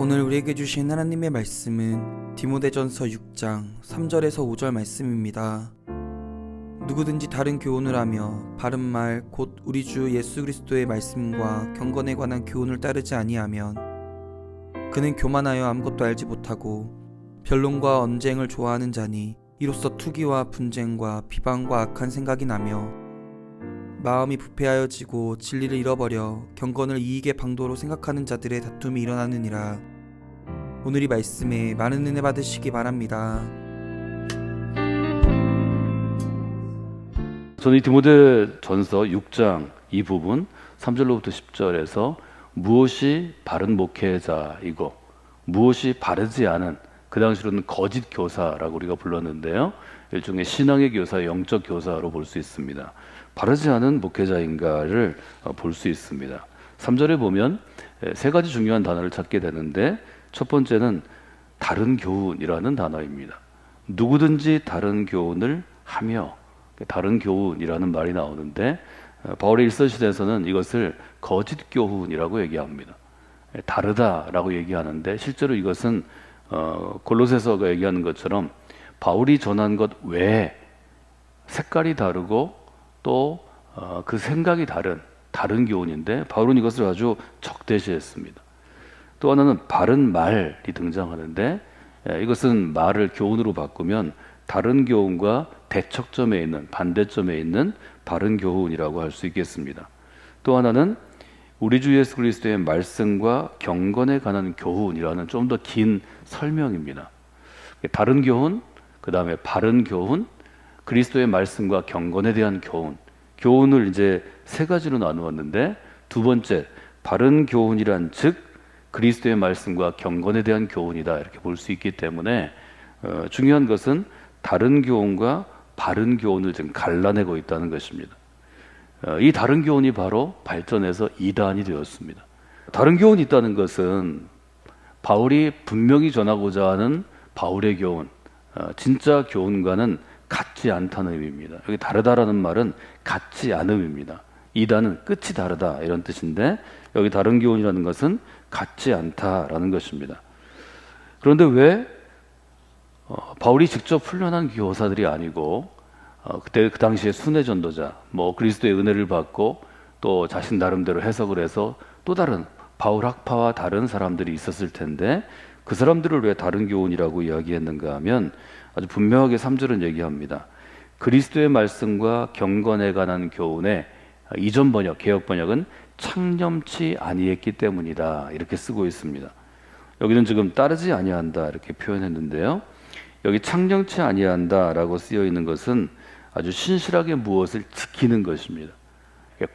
오늘 우리에게 주신 하나님의 말씀은 디모데전서 6장 3절에서 5절 말씀입니다. 누구든지 다른 교훈을 하며 바른 말 곧 우리 주 예수 그리스도의 말씀과 경건에 관한 교훈을 따르지 아니하면 그는 교만하여 아무것도 알지 못하고 변론과 언쟁을 좋아하는 자니 이로써 투기와 분쟁과 비방과 악한 생각이 나며 마음이 부패하여지고 진리를 잃어버려 경건을 이익의 방도로 생각하는 자들의 다툼이 일어나느니라. 오늘 이 말씀에 많은 은혜 받으시기 바랍니다. 저는 이 디모데전서 6장 이 부분 3절로부터 10절에서 무엇이 바른 목회자이고 무엇이 바르지 않은, 그 당시로는 거짓 교사라고 우리가 불렀는데요, 일종의 신앙의 교사, 영적 교사로 볼 수 있습니다. 바르지 않은 목회자인가를 볼 수 있습니다. 3절에 보면 세 가지 중요한 단어를 찾게 되는데, 첫 번째는 다른 교훈이라는 단어입니다. 누구든지 다른 교훈을 하며, 다른 교훈이라는 말이 나오는데 바울의 일서시대에서는 이것을 거짓 교훈이라고 얘기합니다. 다르다라고 얘기하는데 실제로 이것은 골로새서가 얘기하는 것처럼 바울이 전한 것 외에 색깔이 다르고 또 그 생각이 다른 교훈인데 바울은 이것을 아주 적대시했습니다. 또 하나는 바른 말이 등장하는데 이것은 말을 교훈으로 바꾸면 다른 교훈과 대척점에 있는, 반대점에 있는 바른 교훈이라고 할 수 있겠습니다. 또 하나는 우리 주 예수 그리스도의 말씀과 경건에 관한 교훈이라는 좀 더 긴 설명입니다. 다른 교훈, 그 다음에 바른 교훈, 그리스도의 말씀과 경건에 대한 교훈. 교훈을 이제 세 가지로 나누었는데, 두 번째, 바른 교훈이란 즉 그리스도의 말씀과 경건에 대한 교훈이다, 이렇게 볼 수 있기 때문에 중요한 것은 다른 교훈과 바른 교훈을 지금 갈라내고 있다는 것입니다. 이 다른 교훈이 바로 발전해서 이단이 되었습니다. 다른 교훈이 있다는 것은 바울이 분명히 전하고자 하는 바울의 교훈, 진짜 교훈과는 같지 않다는 의미입니다. 여기 다르다라는 말은 같지 않음입니다. 이단은 끝이 다르다, 이런 뜻인데 여기 다른 교훈이라는 것은 같지 않다라는 것입니다. 그런데 왜 바울이 직접 훈련한 교사들이 아니고 그때 그 당시에 순회 전도자, 그리스도의 은혜를 받고 또 자신 나름대로 해석을 해서 또 다른 바울 학파와 다른 사람들이 있었을 텐데 그 사람들을 왜 다른 교훈이라고 이야기했는가 하면 아주 분명하게 3절은 얘기합니다. 그리스도의 말씀과 경건에 관한 교훈에 이전 번역, 개역 번역은 창념치 아니했기 때문이다, 이렇게 쓰고 있습니다. 여기는 지금 따르지 아니한다 이렇게 표현했는데요, 여기 창념치 아니한다라고 쓰여 있는 것은 아주 신실하게 무엇을 지키는 것입니다.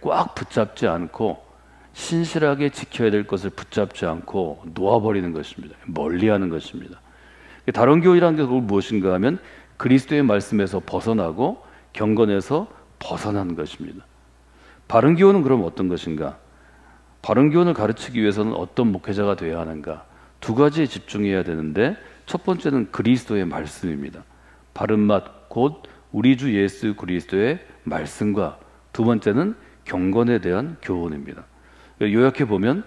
꽉 붙잡지 않고 신실하게 지켜야 될 것을 붙잡지 않고 놓아버리는 것입니다. 멀리하는 것입니다. 다른 교훈이라는 게 무엇인가 하면 그리스도의 말씀에서 벗어나고 경건에서 벗어난 것입니다. 바른 교훈은 그럼 어떤 것인가? 바른 교훈을 가르치기 위해서는 어떤 목회자가 되어야 하는가? 두 가지에 집중해야 되는데, 첫 번째는 그리스도의 말씀입니다. 바른 맛 곧 우리 주 예수 그리스도의 말씀과 두 번째는 경건에 대한 교훈입니다. 요약해 보면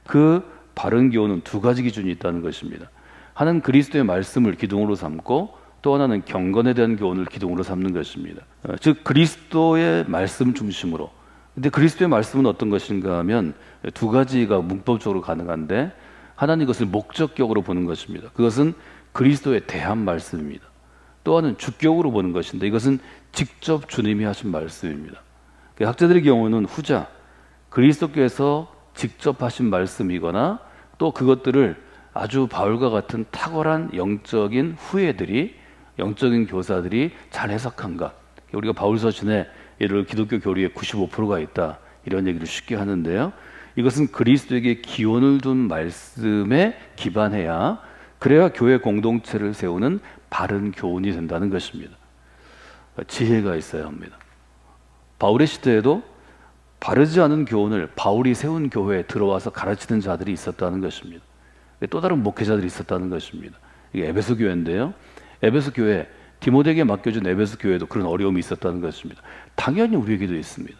그 바른 교훈은 두 가지 기준이 있다는 것입니다. 하나는 그리스도의 말씀을 기둥으로 삼고 또 하나는 경건에 대한 교훈을 기둥으로 삼는 것입니다. 즉 그리스도의 말씀 중심으로. 근데 그리스도의 말씀은 어떤 것인가 하면 두 가지가 문법적으로 가능한데, 하나는 이것을 목적격으로 보는 것입니다. 그것은 그리스도에 대한 말씀입니다. 또 하나는 주격으로 보는 것인데 이것은 직접 주님이 하신 말씀입니다. 학자들의 경우는 후자, 그리스도께서 직접 하신 말씀이거나 또 그것들을 아주 바울과 같은 탁월한 영적인 후예들이, 영적인 교사들이 잘 해석한 것. 우리가 바울 서신에 예를 기독교 교리의 95%가 있다, 이런 얘기를 쉽게 하는데요, 이것은 그리스도에게 기원을 둔 말씀에 기반해야, 그래야 교회 공동체를 세우는 바른 교훈이 된다는 것입니다. 지혜가 있어야 합니다. 바울의 시대에도 바르지 않은 교훈을 바울이 세운 교회에 들어와서 가르치는 자들이 있었다는 것입니다. 또 다른 목회자들이 있었다는 것입니다. 이게 에베소 교회인데요, 에베소 교회, 디모데에게 맡겨준 에베소 교회도 그런 어려움이 있었다는 것입니다. 당연히 우리에게도 있습니다.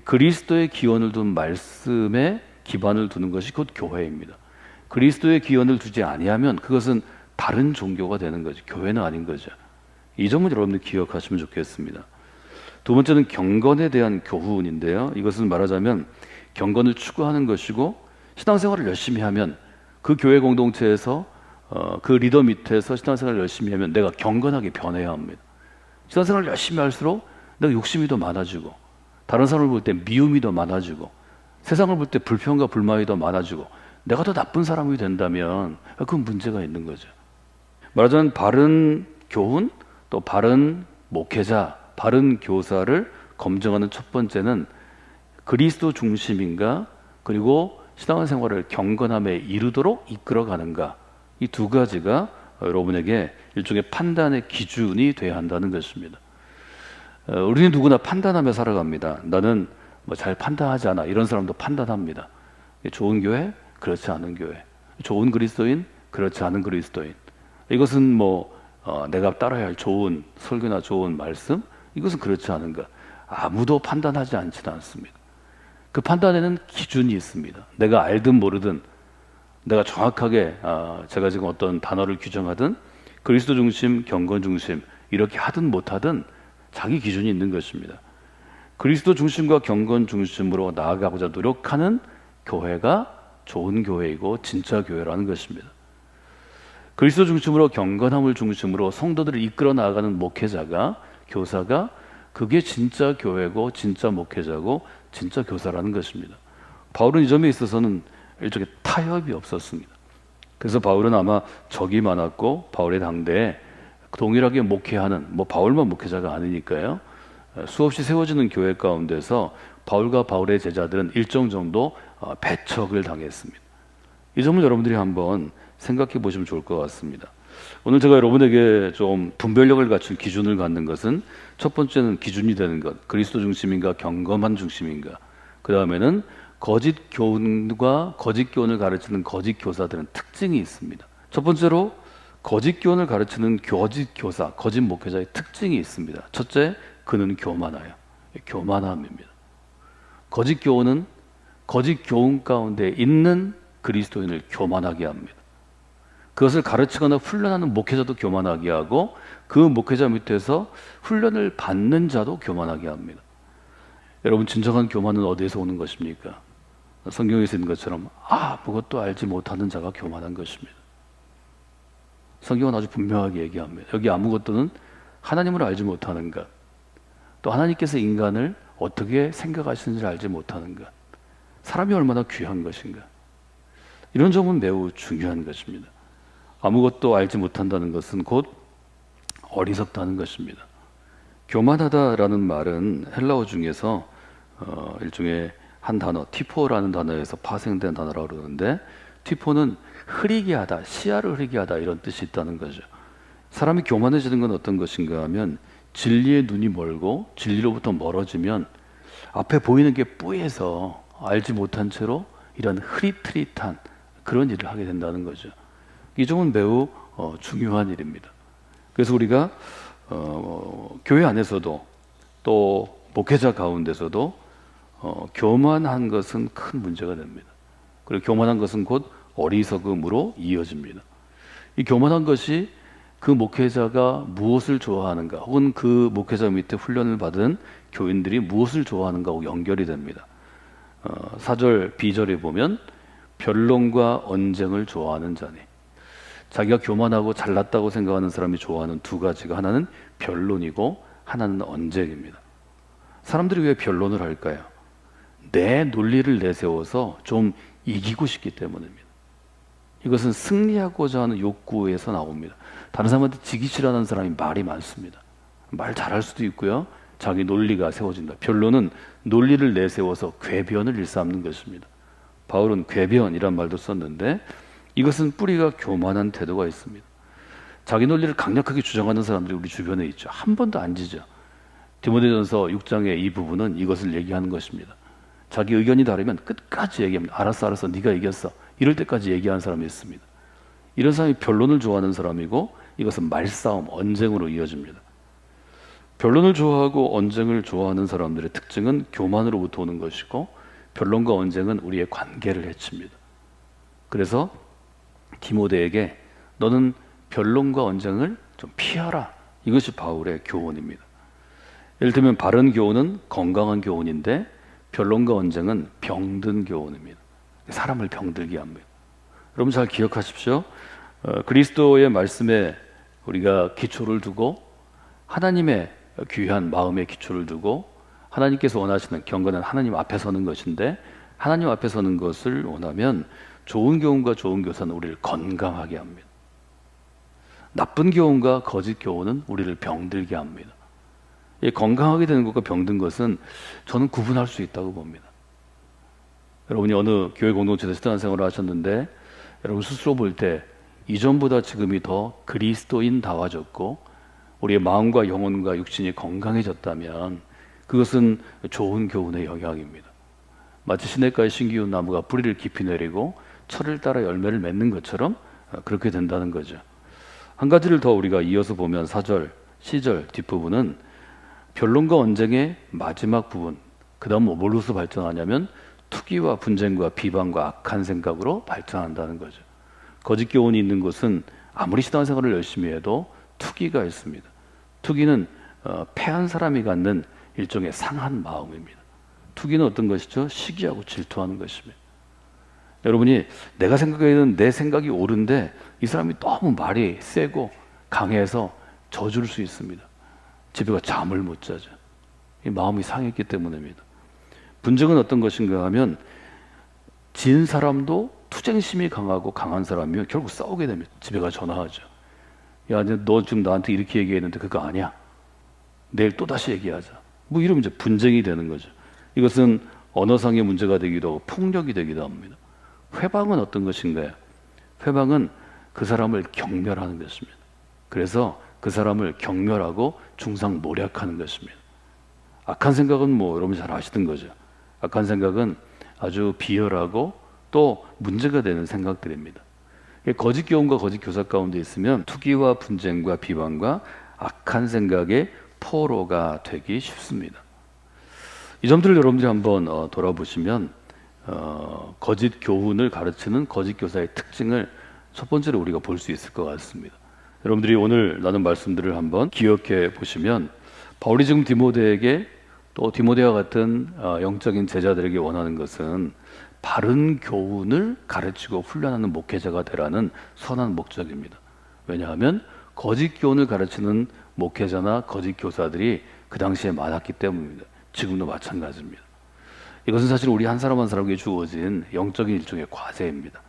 그리스도의 기원을 둔 말씀에 기반을 두는 것이 곧 교회입니다. 그리스도의 기원을 두지 아니하면 그것은 다른 종교가 되는 거죠. 교회는 아닌 거죠. 이 점은 여러분들 기억하시면 좋겠습니다. 두 번째는 경건에 대한 교훈인데요. 이것은 말하자면 경건을 추구하는 것이고 신앙생활을 열심히 하면 그 교회 공동체에서 그 리더 밑에서 신앙생활을 열심히 하면 내가 경건하게 변해야 합니다. 신앙생활을 열심히 할수록 내가 욕심이 더 많아지고 다른 사람을 볼 때 미움이 더 많아지고 세상을 볼 때 불평과 불만이 더 많아지고 내가 더 나쁜 사람이 된다면 그건 문제가 있는 거죠. 말하자면 바른 교훈 또 바른 목회자, 바른 교사를 검증하는 첫 번째는 그리스도 중심인가 그리고 신앙생활을 경건함에 이르도록 이끌어가는가 이 두 가지가 여러분에게 일종의 판단의 기준이 돼야 한다는 것입니다. 우리는 누구나 판단하며 살아갑니다. 나는 잘 판단하지 않아 이런 사람도 판단합니다. 좋은 교회, 그렇지 않은 교회, 좋은 그리스도인, 그렇지 않은 그리스도인. 이것은 내가 따라야 할 좋은 설교나 좋은 말씀 이것은 그렇지 않은가 아무도 판단하지 않지는 않습니다. 그 판단에는 기준이 있습니다. 내가 알든 모르든 내가 정확하게 제가 지금 어떤 단어를 규정하든 그리스도 중심, 경건 중심 이렇게 하든 못하든 자기 기준이 있는 것입니다. 그리스도 중심과 경건 중심으로 나아가고자 노력하는 교회가 좋은 교회이고 진짜 교회라는 것입니다. 그리스도 중심으로 경건함을 중심으로 성도들을 이끌어 나아가는 목회자가 교사가 그게 진짜 교회고 진짜 목회자고 진짜 교사라는 것입니다. 바울은 이 점에 있어서는 일종의 타협이 없었습니다. 그래서 바울은 아마 적이 많았고 바울의 당대에 동일하게 목회하는 바울만 목회자가 아니니까요. 수없이 세워지는 교회 가운데서 바울과 바울의 제자들은 일정 정도 배척을 당했습니다. 이 점을 여러분들이 한번 생각해 보시면 좋을 것 같습니다. 오늘 제가 여러분에게 좀 분별력을 갖춘 기준을 갖는 것은 첫 번째는 기준이 되는 것, 그리스도 중심인가 경건한 중심인가. 그 다음에는 거짓 교훈과 거짓 교훈을 가르치는 거짓 교사들은 특징이 있습니다. 첫 번째로 거짓 교훈을 가르치는 거짓 교사, 거짓 목회자의 특징이 있습니다. 첫째, 그는 교만해요. 교만함입니다. 거짓 교훈은 거짓 교훈 가운데 있는 그리스도인을 교만하게 합니다. 그것을 가르치거나 훈련하는 목회자도 교만하게 하고 그 목회자 밑에서 훈련을 받는 자도 교만하게 합니다. 여러분 진정한 교만은 어디에서 오는 것입니까? 성경에서 있는 것처럼 아무것도 알지 못하는 자가 교만한 것입니다. 성경은 아주 분명하게 얘기합니다. 여기 아무것도는 하나님을 알지 못하는 것, 또 하나님께서 인간을 어떻게 생각하시는지 알지 못하는 것, 사람이 얼마나 귀한 것인가, 이런 점은 매우 중요한 것입니다. 아무것도 알지 못한다는 것은 곧 어리석다는 것입니다. 교만하다라는 말은 헬라어 중에서 일종의 한 단어, 티포라는 단어에서 파생된 단어라고 그러는데, 티포는 흐리게 하다, 시야를 흐리게 하다 이런 뜻이 있다는 거죠. 사람이 교만해지는 건 어떤 것인가 하면 진리의 눈이 멀고 진리로부터 멀어지면 앞에 보이는 게 뿌예서 알지 못한 채로 이런 흐릿흐릿한 그런 일을 하게 된다는 거죠. 이 점은 매우 중요한 일입니다. 그래서 우리가 교회 안에서도 또 목회자 가운데서도 교만한 것은 큰 문제가 됩니다. 그리고 교만한 것은 곧 어리석음으로 이어집니다. 이 교만한 것이 그 목회자가 무엇을 좋아하는가, 혹은 그 목회자 밑에 훈련을 받은 교인들이 무엇을 좋아하는가하고 연결이 됩니다. 4절 B절에 보면 변론과 언쟁을 좋아하는 자니, 자기가 교만하고 잘났다고 생각하는 사람이 좋아하는 두 가지가 하나는 변론이고 하나는 언쟁입니다. 사람들이 왜 변론을 할까요? 내 논리를 내세워서 좀 이기고 싶기 때문입니다. 이것은 승리하고자 하는 욕구에서 나옵니다. 다른 사람한테 지기 싫어하는 사람이 말이 많습니다. 말 잘할 수도 있고요. 자기 논리가 세워진다. 변론은 논리를 내세워서 궤변을 일삼는 것입니다. 바울은 궤변이란 말도 썼는데 이것은 뿌리가 교만한 태도가 있습니다. 자기 논리를 강력하게 주장하는 사람들이 우리 주변에 있죠. 한 번도 안 지죠. 디모데전서 6장의 이 부분은 이것을 얘기하는 것입니다. 자기 의견이 다르면 끝까지 얘기합니다. 알았어 네가 이겼어. 이럴 때까지 얘기하는 사람이 있습니다. 이런 사람이 변론을 좋아하는 사람이고 이것은 말싸움, 언쟁으로 이어집니다. 변론을 좋아하고 언쟁을 좋아하는 사람들의 특징은 교만으로부터 오는 것이고 변론과 언쟁은 우리의 관계를 해칩니다. 그래서 디모데에게 너는 변론과 언쟁을 좀 피하라. 이것이 바울의 교훈입니다. 예를 들면 바른 교훈은 건강한 교훈인데 변론과 언쟁은 병든 교훈입니다. 사람을 병들게 합니다. 여러분 잘 기억하십시오. 그리스도의 말씀에 우리가 기초를 두고 하나님의 귀한 마음의 기초를 두고 하나님께서 원하시는 경건한 하나님 앞에 서는 것인데 하나님 앞에 서는 것을 원하면 좋은 교훈과 좋은 교사는 우리를 건강하게 합니다. 나쁜 교훈과 거짓 교훈은 우리를 병들게 합니다. 이 건강하게 되는 것과 병든 것은 저는 구분할 수 있다고 봅니다. 여러분이 어느 교회 공동체에서 신앙생활을 하셨는데 여러분 스스로 볼 때 이전보다 지금이 더 그리스도인다워졌고 우리의 마음과 영혼과 육신이 건강해졌다면 그것은 좋은 교훈의 영향입니다. 마치 시냇가에 심기운 나무가 뿌리를 깊이 내리고 철을 따라 열매를 맺는 것처럼 그렇게 된다는 거죠. 한 가지를 더 우리가 이어서 보면 4절, C절 뒷부분은 변론과 언쟁의 마지막 부분, 그 다음 뭘로서 발전하냐면 투기와 분쟁과 비방과 악한 생각으로 발전한다는 거죠. 거짓 교훈이 있는 곳은 아무리 신앙생활을 열심히 해도 투기가 있습니다. 투기는 패한 사람이 갖는 일종의 상한 마음입니다. 투기는 어떤 것이죠? 시기하고 질투하는 것입니다. 여러분이 내가 생각에는 내 생각이 옳은데 이 사람이 너무 말이 세고 강해서 져줄 수 있습니다. 집에 가 잠을 못 자죠. 이 마음이 상했기 때문입니다. 분쟁은 어떤 것인가 하면 진 사람도 투쟁심이 강하고 강한 사람이면 결국 싸우게 됩니다. 집에 가 전화하죠. 야, 너 지금 나한테 이렇게 얘기했는데 그거 아니야. 내일 또 다시 얘기하자. 뭐 이러면 이제 분쟁이 되는 거죠. 이것은 언어상의 문제가 되기도 하고 폭력이 되기도 합니다. 회방은 어떤 것인가요? 회방은 그 사람을 경멸하는 것입니다. 그래서 그 사람을 경멸하고 중상모략하는 것입니다. 악한 생각은 뭐 여러분 잘 아시던 거죠. 악한 생각은 아주 비열하고 또 문제가 되는 생각들입니다. 거짓 교훈과 거짓 교사 가운데 있으면 투기와 분쟁과 비방과 악한 생각의 포로가 되기 쉽습니다. 이 점들을 여러분들이 한번 돌아보시면 거짓 교훈을 가르치는 거짓 교사의 특징을 첫 번째로 우리가 볼 수 있을 것 같습니다. 여러분들이 오늘 나눈 말씀들을 한번 기억해 보시면 바울이 지금 디모데에게 또 디모데와 같은 영적인 제자들에게 원하는 것은 바른 교훈을 가르치고 훈련하는 목회자가 되라는 선한 목적입니다. 왜냐하면 거짓 교훈을 가르치는 목회자나 거짓 교사들이 그 당시에 많았기 때문입니다. 지금도 마찬가지입니다. 이것은 사실 우리 한 사람 한 사람에게 주어진 영적인 일종의 과제입니다.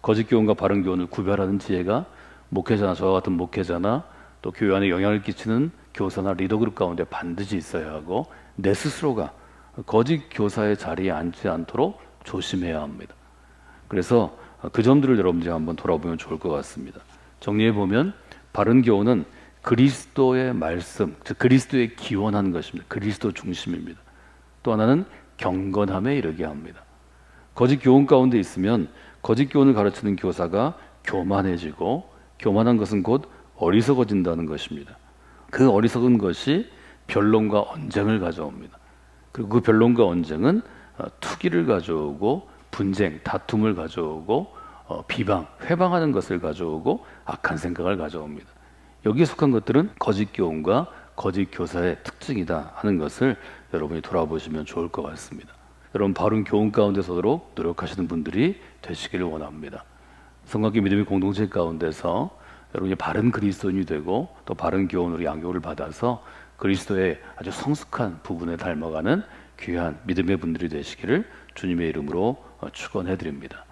거짓 교훈과 바른 교훈을 구별하는 지혜가 목회자나 저와 같은 목회자나 또 교회 안에 영향을 끼치는 교사나 리더그룹 가운데 반드시 있어야 하고 내 스스로가 거짓 교사의 자리에 앉지 않도록 조심해야 합니다. 그래서 그 점들을 여러분들이 한번 돌아보면 좋을 것 같습니다. 정리해 보면 바른 교훈은 그리스도의 말씀, 즉 그리스도의 기원한 것입니다. 그리스도 중심입니다. 또 하나는 경건함에 이르게 합니다. 거짓 교훈 가운데 있으면 거짓 교훈을 가르치는 교사가 교만해지고 교만한 것은 곧 어리석어진다는 것입니다. 그 어리석은 것이 변론과 언쟁을 가져옵니다. 그리고 그 변론과 언쟁은 투기를 가져오고 분쟁, 다툼을 가져오고 비방, 회방하는 것을 가져오고 악한 생각을 가져옵니다. 여기에 속한 것들은 거짓 교훈과 거짓 교사의 특징이다 하는 것을 여러분이 돌아보시면 좋을 것 같습니다. 여러분 바른 교훈 가운데 서도록 노력하시는 분들이 되시기를 원합니다. 성곽교 믿음의 공동체 가운데서 여러분이 바른 그리스도인이 되고 또 바른 교훈으로 양육을 받아서 그리스도의 아주 성숙한 부분에 닮아가는 귀한 믿음의 분들이 되시기를 주님의 이름으로 축원해 드립니다.